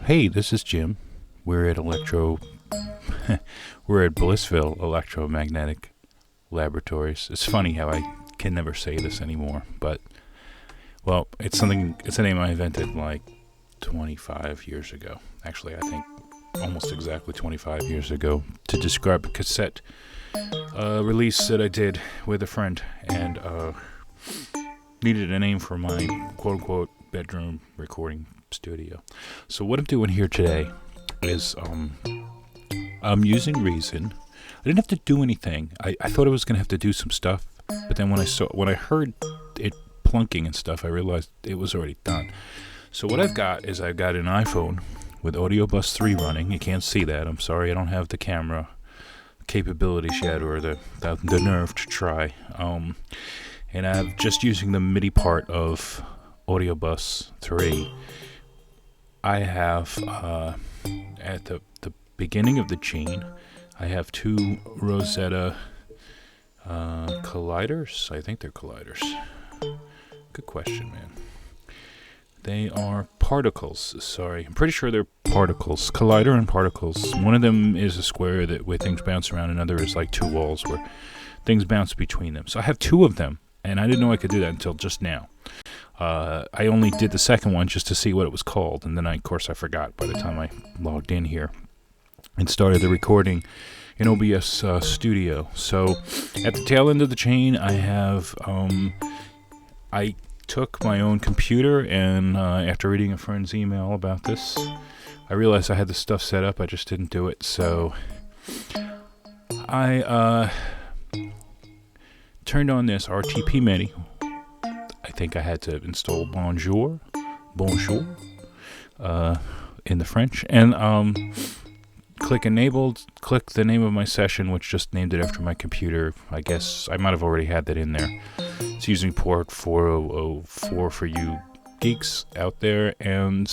Hey, this is Jim. We're at we're at Blissville Electromagnetic Laboratories. It's funny how I can never say this anymore, but well, it's a name I invented like 25 years ago. Actually, I think almost exactly 25 years ago to describe a cassette release that I did with a friend, and needed a name for my quote-unquote bedroom recording studio. So what I'm doing here today is I'm using Reason. I didn't have to do anything. I thought I was going to have to do some stuff, but then when I heard it plunking and stuff, I realized it was already done. So what I've got is I've got an iPhone with Audiobus 3 running. You can't see that. I'm sorry, I don't have the camera capabilities yet, or the nerve to try. And I'm just using the MIDI part of Audiobus 3. I have, at the beginning of the chain, I have two Rozeta colliders. I think they're colliders. Good question, man. They are particles. Sorry, I'm pretty sure they're particles. Collider and particles. One of them is a square where things bounce around. Another is like two walls where things bounce between them. So I have two of them, and I didn't know I could do that until just now. I only did the second one just to see what it was called, and then of course I forgot by the time I logged in here and started the recording in OBS Studio. So at the tail end of the chain, I have I took my own computer, and after reading a friend's email about this, I realized I had the stuff set up. I just didn't do it. So I turned on this rtpMIDI. I think I had to install bonjour in the French, and click enabled, click the name of my session, which just named it after my computer. I guess I might have already had that in there. It's using port 4004 for you geeks out there, and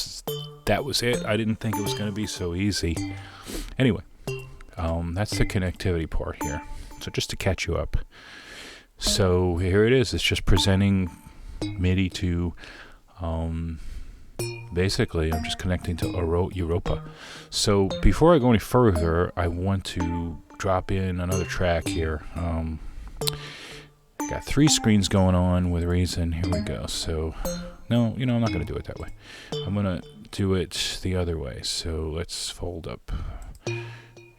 that was it. I didn't think it was going to be so easy. Anyway, that's the connectivity part here. So just to catch you up. So here it is. It's just presenting MIDI to, basically I'm just connecting to Europa. So before I go any further, I want to drop in another track here. Got three screens going on with Reason. Here we go. So no, I'm not going to do it that way. I'm going to do it the other way. So let's fold up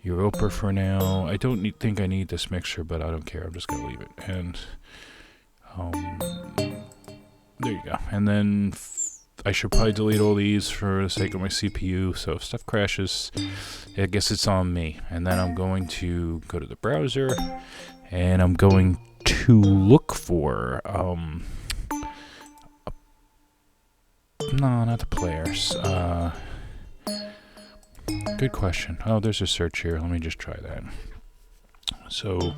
Europa for now. I don't think I need this mixer, but I don't care. I'm just going to leave it. And there you go. And then I should probably delete all these for the sake of my CPU. So if stuff crashes, I guess it's on me. And then I'm going to go to the browser, and I'm going to look for no, not the players. Good question. Oh, there's a search here. Let me just try that. So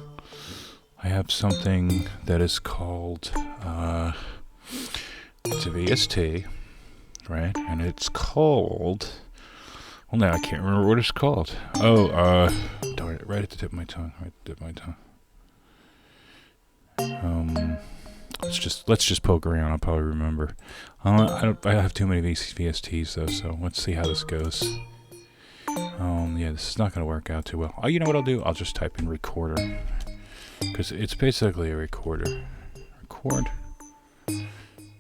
I have something that is called it's a VST, right? And it's called, well, now I can't remember what it's called. Oh, darn it, right at the tip of my tongue. Let's just poke around. I'll probably remember. I have too many VSTs though, so let's see how this goes. Yeah, this is not going to work out too well. Oh, you know what I'll do? I'll just type in recorder, because it's basically a recorder. Record.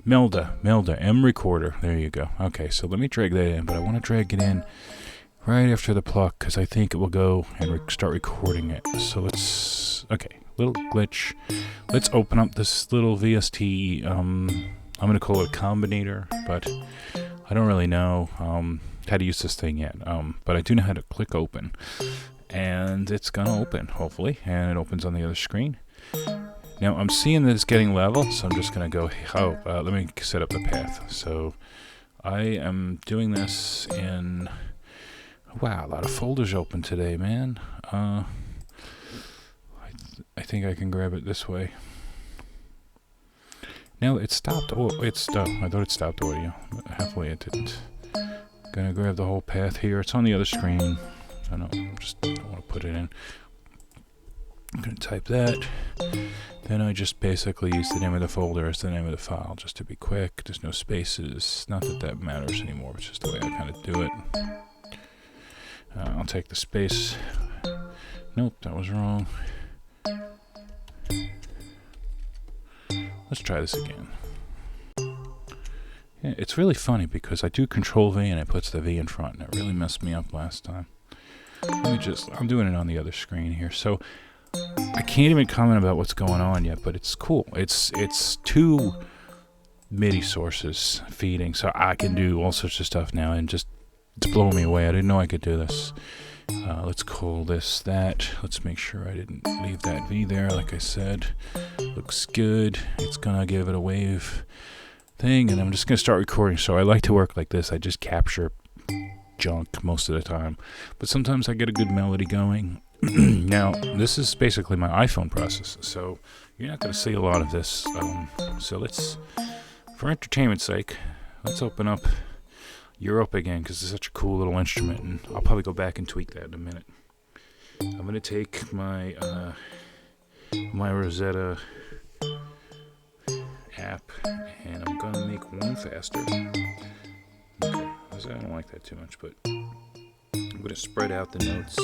Melda, M recorder. There you go. Okay, so let me drag that in, but I want to drag it in right after the pluck, because I think it will go and start recording it. So let's, okay, little glitch. Let's open up this little VST. I'm going to call it a combinator, but I don't really know how to use this thing yet. But I do know how to click open, and it's going to open, hopefully, and it opens on the other screen. Now I'm seeing that it's getting level, so I'm just going to go, let me set up the path. So I am doing this in, wow, a lot of folders open today, man. I think I can grab it this way. Now it stopped. Oh, it stopped. I thought it stopped audio, but halfway it didn't. Gonna grab the whole path here. It's on the other screen. I don't want to put it in. I'm going to type that. Then I just basically use the name of the folder as the name of the file, just to be quick. There's no spaces. Not that that matters anymore. It's just the way I kind of do it. I'll take the space. Nope, that was wrong. Let's try this again. Yeah, it's really funny because I do Control V and it puts the V in front, and it really messed me up last time. I'm doing it on the other screen here. So I can't even comment about what's going on yet, but it's cool. It's two MIDI sources feeding, so I can do all sorts of stuff now, and just it's blowing me away. I didn't know I could do this. Let's call this that. Let's make sure I didn't leave that V there, like I said. Looks good. It's gonna give it a wave thing, and I'm just gonna start recording. So I like to work like this. I just capture junk most of the time, but sometimes I get a good melody going. Now, this is basically my iPhone process, so you're not going to see a lot of this. So let's, for entertainment's sake, let's open up Europa again, because it's such a cool little instrument, and I'll probably go back and tweak that in a minute. I'm going to take my my Rozeta app, and I'm going to make one faster. Okay, I don't like that too much, but I'm going to spread out the notes.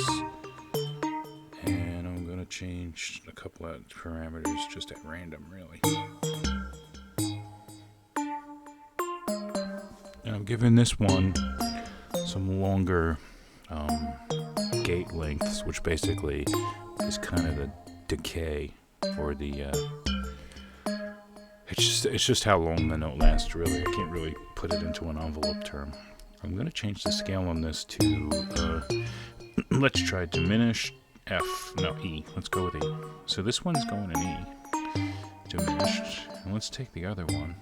And I'm going to change a couple of parameters just at random, really. And I'm giving this one some longer gate lengths, which basically is kind of the decay for the... It's just how long the note lasts, really. I can't really put it into an envelope term. I'm going to change the scale on this to... let's try diminished. E. Let's go with E. So this one's going in E, diminished. And let's take the other one,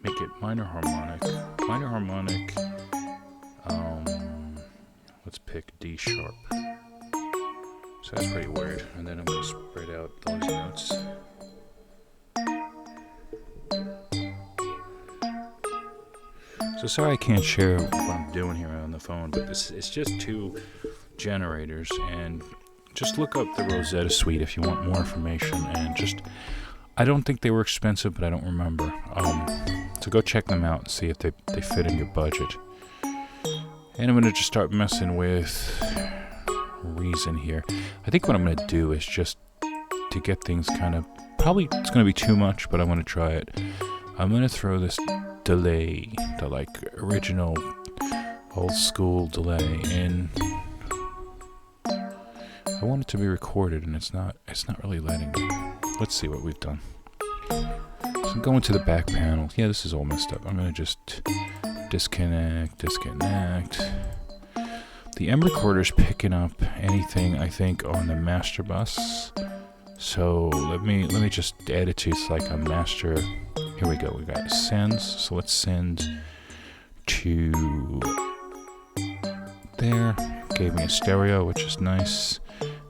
make it minor harmonic. Minor harmonic, let's pick D sharp. So that's pretty weird. And then I'm going to spread out those notes. So sorry I can't share what I'm doing here on the phone, but it's just two generators, and just look up the Rozeta suite if you want more information. And just, I don't think they were expensive, but I don't remember. So go check them out and see if they fit in your budget. And I'm going to just start messing with Reason here. I think what I'm going to do is just to get things kind of, probably it's going to be too much, but I'm going to try it. I'm going to throw this delay, the like original old school delay in. I want it to be recorded, and it's not really letting me. Let's see what we've done. So I'm going to the back panel. Yeah, this is all messed up. I'm going to just disconnect. The M recorder's picking up anything, I think, on the master bus. So let me just add it to like a master. Here we go. We got sends. So let's send to there. Gave me a stereo, which is nice.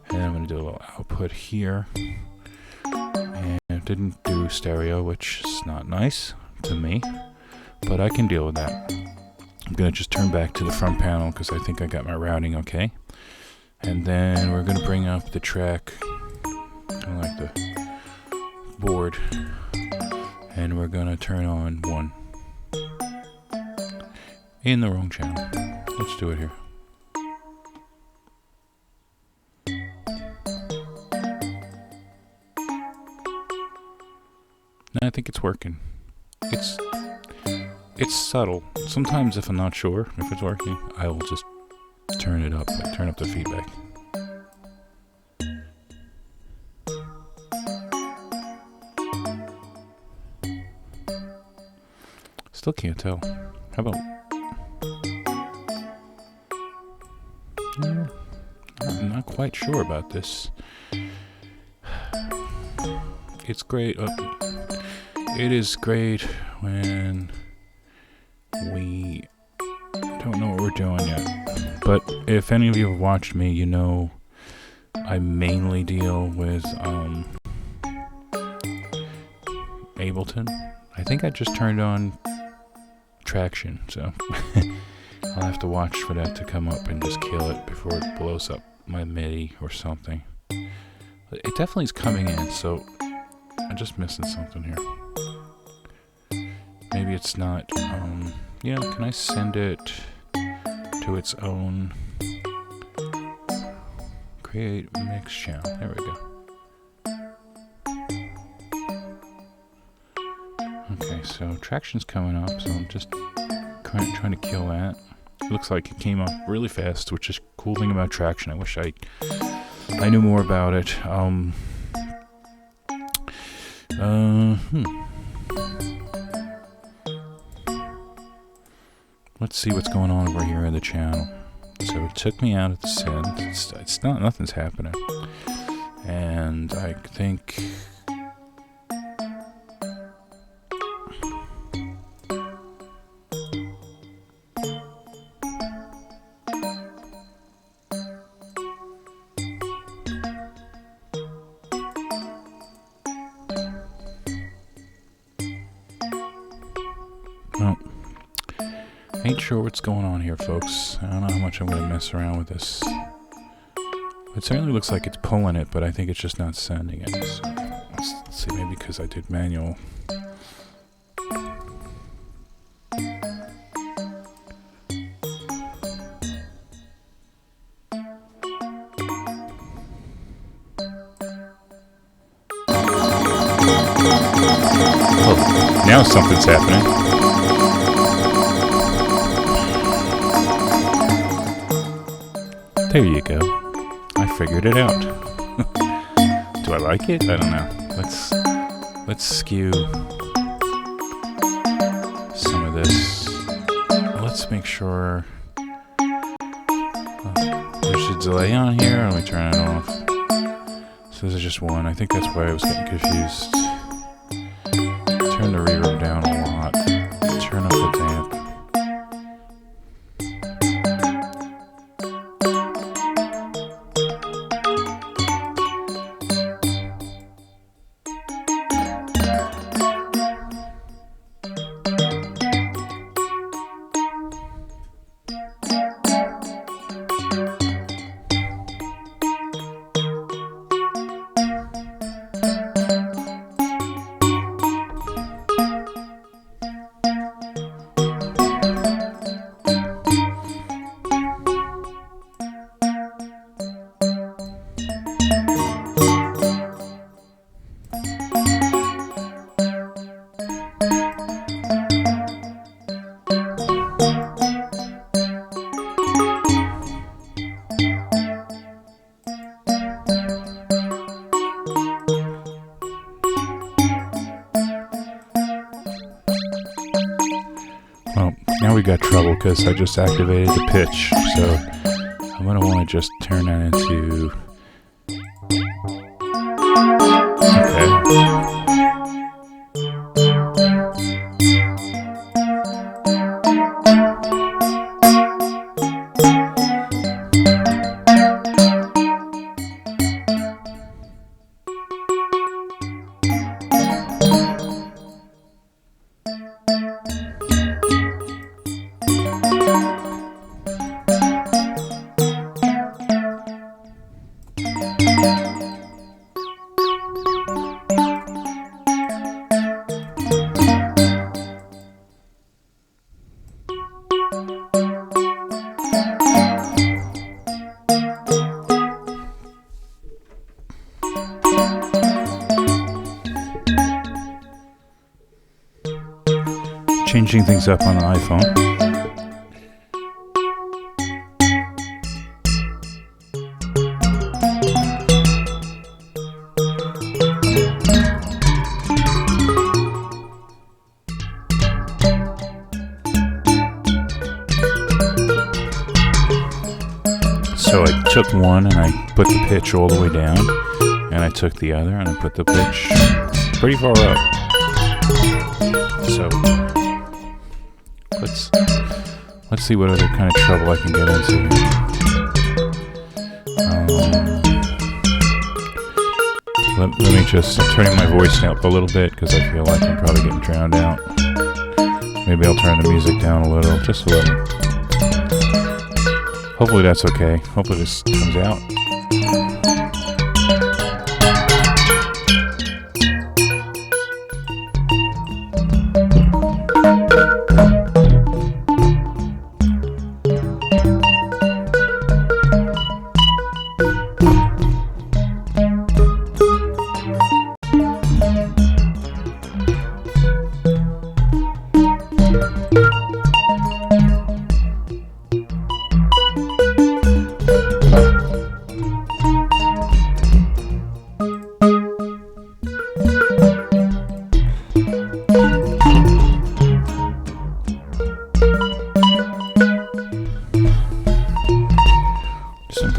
And I'm going to do a little output here. And it didn't do stereo, which is not nice to me, but I can deal with that. I'm going to just turn back to the front panel because I think I got my routing okay. And then we're going to bring up the track, kind of like the board, and we're going to turn on 1 in the wrong channel. Let's do it here. I think it's working. It's subtle. Sometimes if I'm not sure if it's working, I will just turn it up, like turn up the feedback. Still can't tell. How about... I'm not quite sure about this. It's great. It is great when we don't know what we're doing yet. But if any of you have watched me, you know I mainly deal with Ableton. I think I just turned on Traction, so I'll have to watch for that to come up and just kill it before it blows up my MIDI or something. It definitely is coming in, so I'm just missing something here. Maybe it's not, yeah, can I send it to its own create mix channel? There we go. Okay, so traction's coming up, so I'm just trying to kill that. It looks like it came up really fast, which is a cool thing about traction. I wish I knew more about it. Let's see what's going on over here in the channel. So it took me out of the send. It's not, nothing's happening. And I think ain't sure what's going on here, folks. I don't know how much I'm going to mess around with this. It certainly looks like it's pulling it, but I think it's just not sending it. So let's see, maybe because I did manual. Oh, now something's happening. There you go. I figured it out. Do I like it? I don't know. Let's skew some of this. Let's make sure there's a delay on here. Let me turn it off. So this is just one. I think that's why I was getting confused. Turn the reverb down a lot. Turn up the damp. Now we got trouble because I just activated the pitch, so I'm going to want to just turn that into... Okay. Changing things up on the iPhone. So I took one and I put the pitch all the way down, and I took the other and I put the pitch pretty far up. So let's see what other kind of trouble I can get into here. Let me just, I'm turning my voice up a little bit because I feel like I'm probably getting drowned out. Maybe I'll turn the music down a little, just a little. Hopefully that's okay. Hopefully this comes out.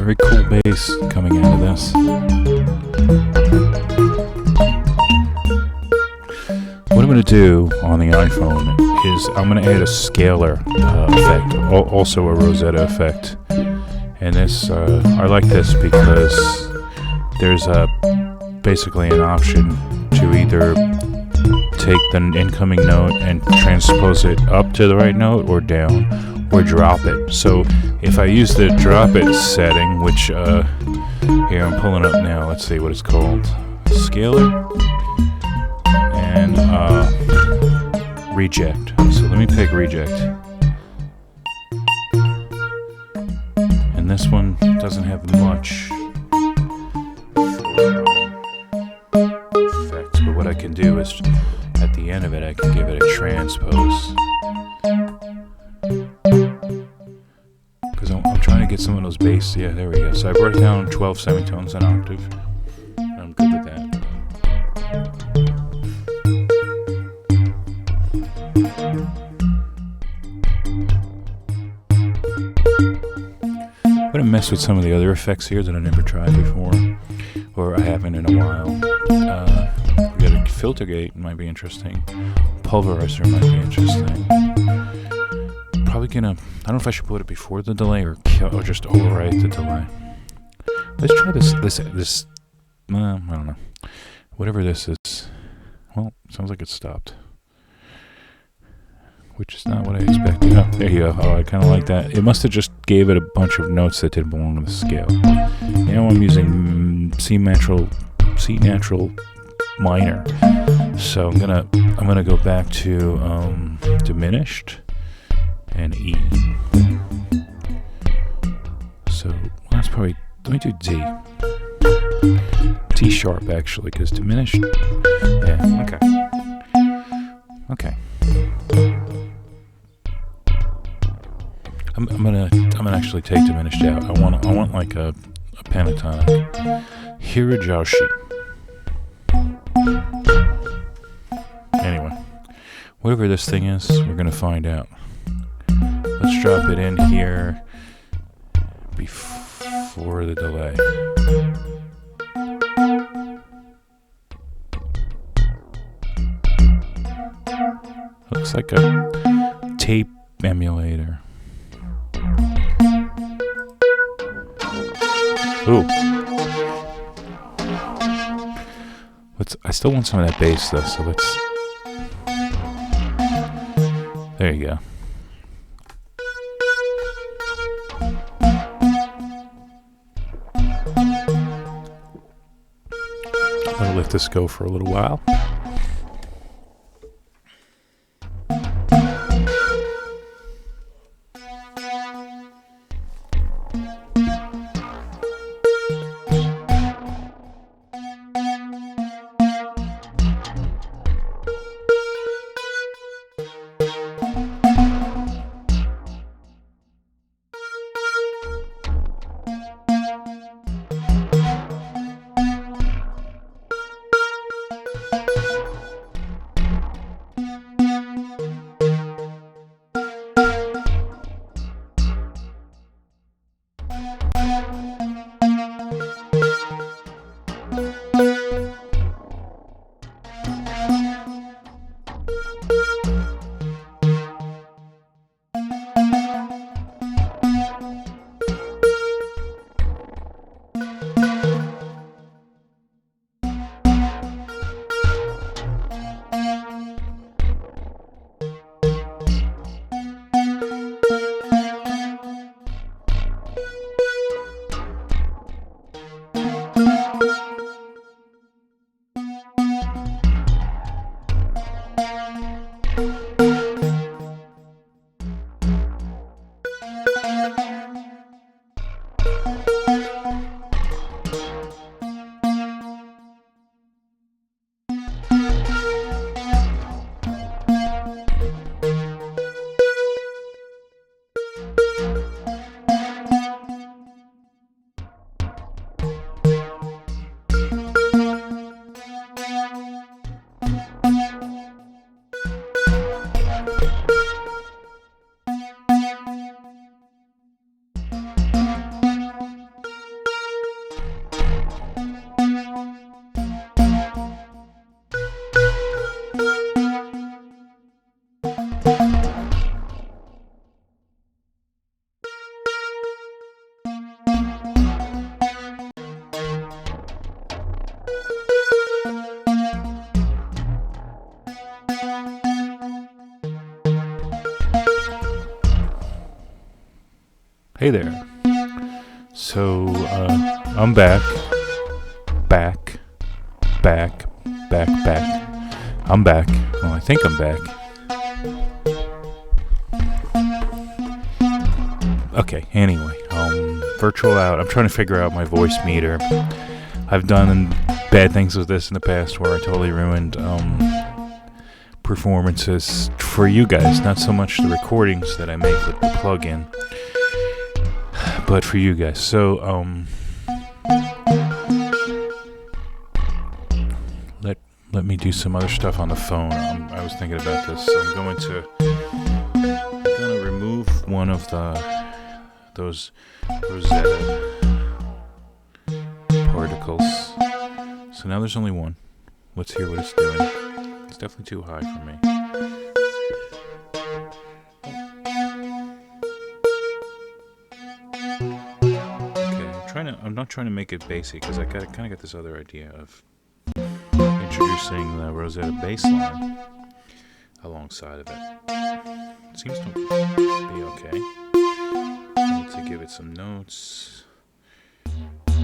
very cool bass coming out of this. What I'm going to do on the iPhone is I'm going to add a Scalar effect, also a Rozeta effect. And this, I like this because there's basically an option to either take the incoming note and transpose it up to the right note or down, or drop it. So if I use the drop it setting, which here I'm pulling up now, let's see what it's called, Scalar, and reject. So let me pick reject. And this one doesn't have much effects, but what I can do is at the end of it I can give it a transpose. Because I'm trying to get some of those bass. Yeah, there we go. So I brought it down 12 semitones an octave. I'm good with that. I'm going to mess with some of the other effects here that I never tried before, or I haven't in a while. We got a filter gate, might be interesting. Pulverizer might be interesting. Probably gonna, I don't know if I should put it before the delay or just overwrite the delay. Let's try this, I don't know. Whatever this is. Well, sounds like it stopped. Which is not what I expected. Oh, there you go. Oh, I kind of like that. It must have just gave it a bunch of notes that didn't belong to the scale. Now I'm using C natural minor. So I'm gonna go back to diminished and E. So that's probably, let me do D. T sharp actually, because diminished. Yeah. Okay. Okay. I'm gonna actually take diminished out. I want like a pentatonic. Hirajoshi. Anyway, whatever this thing is, we're gonna find out. Let's drop it in here before the delay. Looks like a tape emulator. Ooh. I still want some of that bass though, so let's... There you go. I'm gonna let this go for a little while. Hey there. So, I'm back. Back. I'm back. Well, I think I'm back. Okay, anyway, virtual out. I'm trying to figure out my voice meter. I've done bad things with this in the past where I totally ruined, performances for you guys. Not so much the recordings that I make with the plugin, but for you guys. So, let me do some other stuff on the phone. I was thinking about this. I'm going to remove one of those Rozeta Particles. So now there's only one. Let's hear what it's doing. It's definitely too high for me. I'm not trying to make it basic because I kind of got this other idea of introducing the Rozeta Bassline alongside of it. It seems to be okay. I need to give it some notes. I'm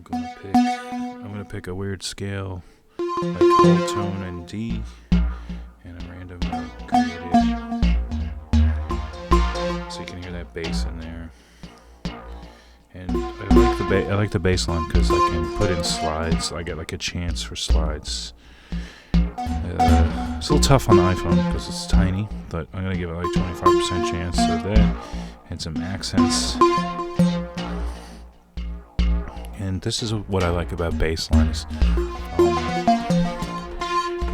gonna pick a weird scale like whole tone and D and a random created, so you can hear that bass in there. And I like the bass line because I can put in slides. I get like a chance for slides. It's a little tough on the iPhone because it's tiny, but I'm gonna give it like 25% chance of that and some accents. And this is what I like about bass lines.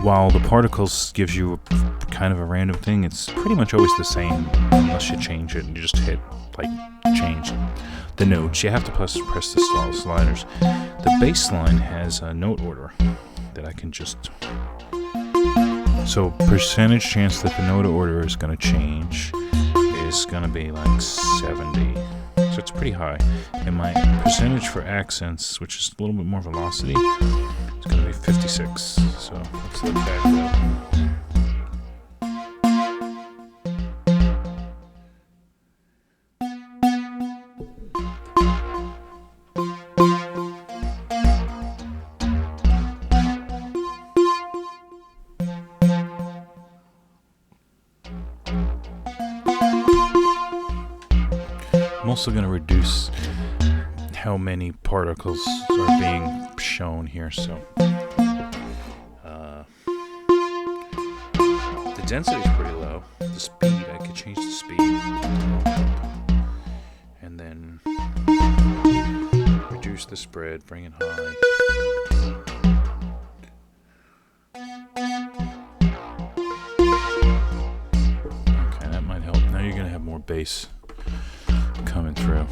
While the particles gives you kind of a random thing, it's pretty much always the same unless you change it and you just hit change the notes. You have to press the sliders. The bass line has a note order that I can just... So percentage chance that the note order is going to change is going to be like 70. So it's pretty high. And my percentage for accents, which is a little bit more velocity, is going to be 56. So let's look back up. I'm also going to reduce how many particles are being shown here. So the density is pretty low. The speed, I could change the speed, and then reduce the spread, bring it high. Okay, that might help. Now you're going to have more bass coming through.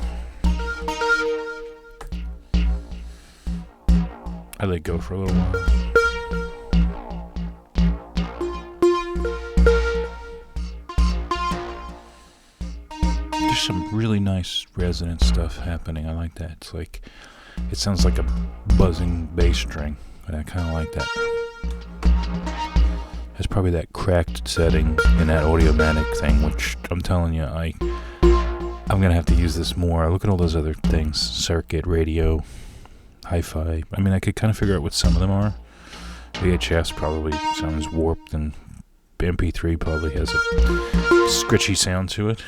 I let go for a little while. There's some really nice resonant stuff happening. I like that. It's like, it sounds like a buzzing bass string, but I kind of like that. There's probably that cracked setting in that Audiomatic thing, which I'm telling you, I'm going to have to use this more. Look at all those other things. Circuit, radio, hi-fi. I mean, I could kind of figure out what some of them are. VHS probably sounds warped, and MP3 probably has a scritchy sound to it.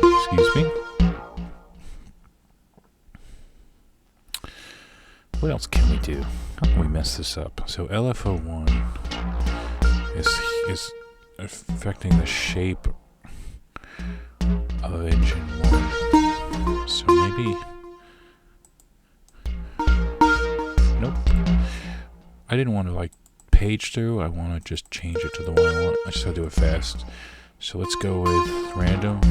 Excuse me. What else can we do? How can we mess this up? So LFO1 is affecting the shape of engine 1. So maybe... Nope. I didn't want to page through. I want to just change it to the one I want. I just have to do it fast. So let's go with random.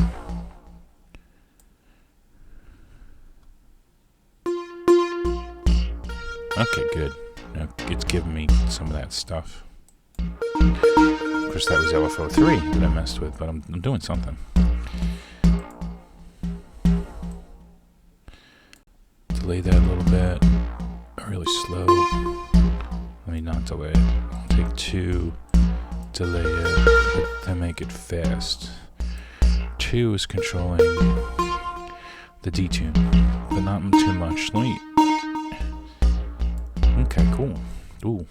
Okay, good. Now it's giving me some of that stuff. Of course, that was LFO3 that I messed with, but I'm doing something. Delay that a little bit. Really slow. Let me not delay it. I'll take 2, delay it. to make it fast. 2 is controlling the detune, but not too much. Let me... Okay, cool. Ooh.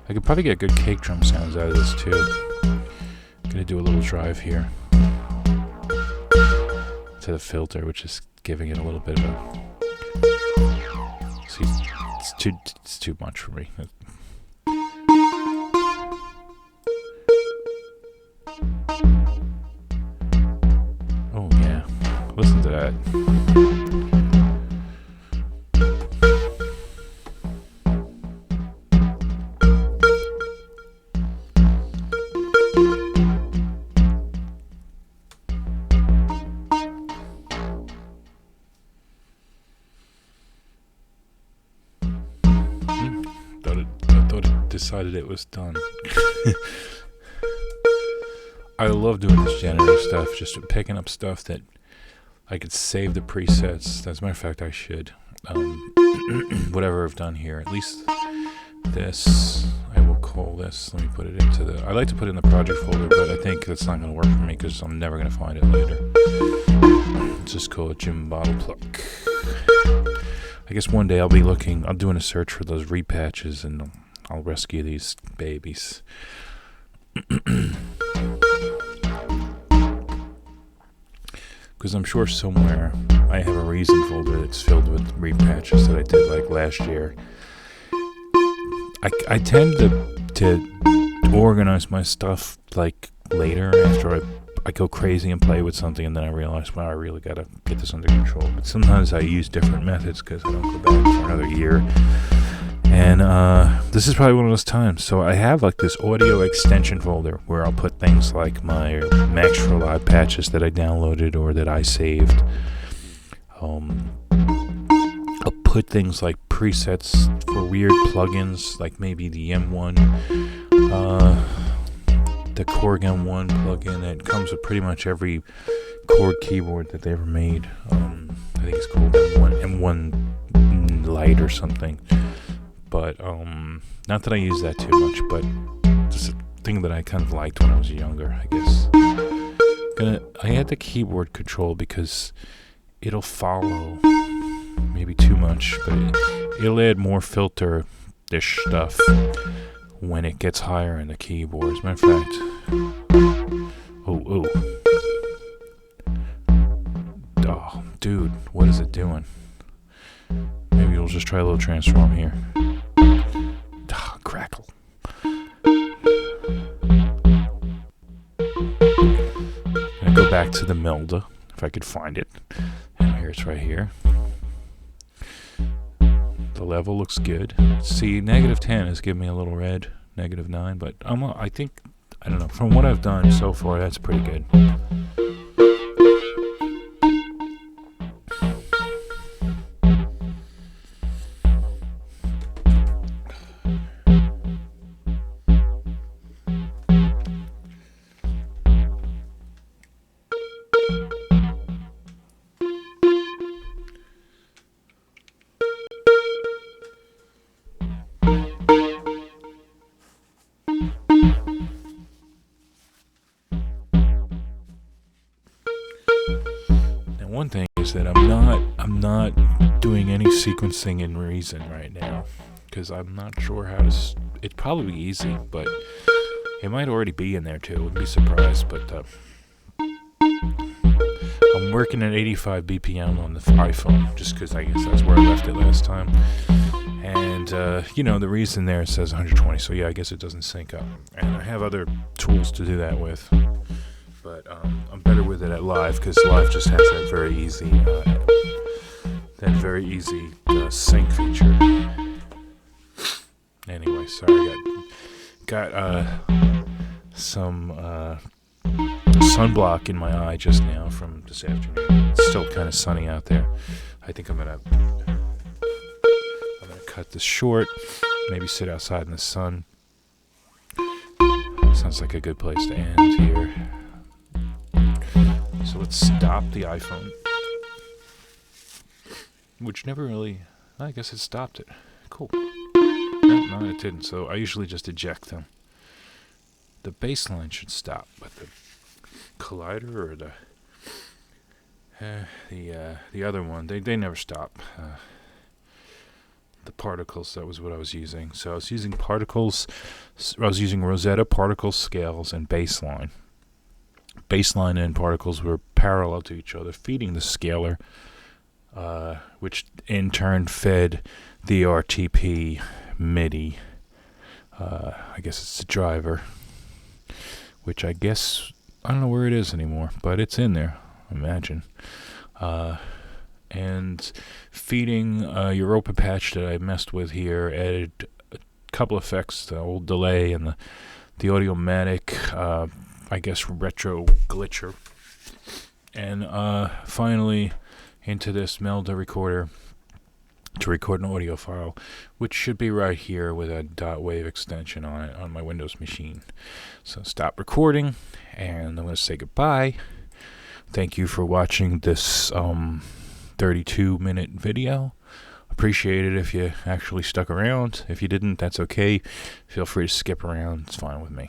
I could probably get good cake drum sounds out of this too. Gonna do a little drive here to the filter, which is giving it a little bit of a... See, it's too much for me. Oh yeah, listen to that. Decided it was done. I love doing this generative stuff, just picking up stuff that I could save the presets. As a matter of fact, I should. Whatever I've done here, at least this, I will call this. Let me put it into the... I like to put it in the project folder, but I think that's not going to work for me because I'm never going to find it later. Let's just call it Jim Bottle Pluck. I guess one day I'll be looking... I'm doing a search for those repatches and... I'll rescue these babies. Because I'm sure somewhere I have a reason folder that's filled with repatches that I did like last year. I tend to organize my stuff like later after I go crazy and play with something, and then I realize, wow, I really gotta get this under control. But sometimes I use different methods because I don't go back for another year. And this is probably one of those times. So I have like this audio extension folder where I'll put things like my Max for Live patches that I downloaded or that I saved. I'll put things like presets for weird plugins, like maybe the M1, the Korg M1 plugin that comes with pretty much every Korg keyboard that they ever made. I think it's called M1 Lite or something. But, not that I use that too much, but it's a thing that I kind of liked when I was younger, I guess. I had the keyboard control because it'll follow, maybe too much, but it'll add more filter-ish stuff when it gets higher in the keyboard. As a matter of fact, oh, dude, what is it doing? Maybe we'll just try a little transform here. Crackle. Gonna go back to the Melda, if I could find it. And here it's right here. The level looks good. See, -10 is giving me a little red, -9, but I think, I don't know, from what I've done so far, that's pretty good. One thing is that I'm not doing any sequencing in Reason right now because I'm not sure how to. It'd probably be easy, but it might already be in there too. I wouldn't be surprised. But I'm working at 85 BPM on the iPhone just because I guess that's where I left it last time. And the Reason there says 120, so yeah, I guess it doesn't sync up. And I have other tools to do that with. But I'm better with it at Live because Live just has that very easy sync feature. Anyway, sorry, got some sunblock in my eye just now from this afternoon. It's still kind of sunny out there. I think I'm gonna cut this short. Maybe sit outside in the sun. Sounds like a good place to end here. So let's stop the iPhone, which never really, I guess it stopped it. Cool. No, it didn't. So I usually just eject them. the bassline should stop, but the collider or the other one, they never stop. The particles, that was what I was using. So I was using particles. I was using Rozeta Particle scales and bassline. Bassline and particles were parallel to each other, feeding the scalar, which in turn fed the rtpMIDI. I guess it's the driver, which I don't know where it is anymore, but it's in there, I imagine. And feeding a Europa patch that I messed with here, added a couple effects, the old delay and the Audiomatic, I guess retro glitcher, and finally into this Melda recorder to record an audio file, which should be right here with a .wave extension on it on my Windows machine. So stop recording, and I'm going to say goodbye. Thank you for watching this 32-minute video. Appreciate it if you actually stuck around. If you didn't, that's okay. Feel free to skip around. It's fine with me.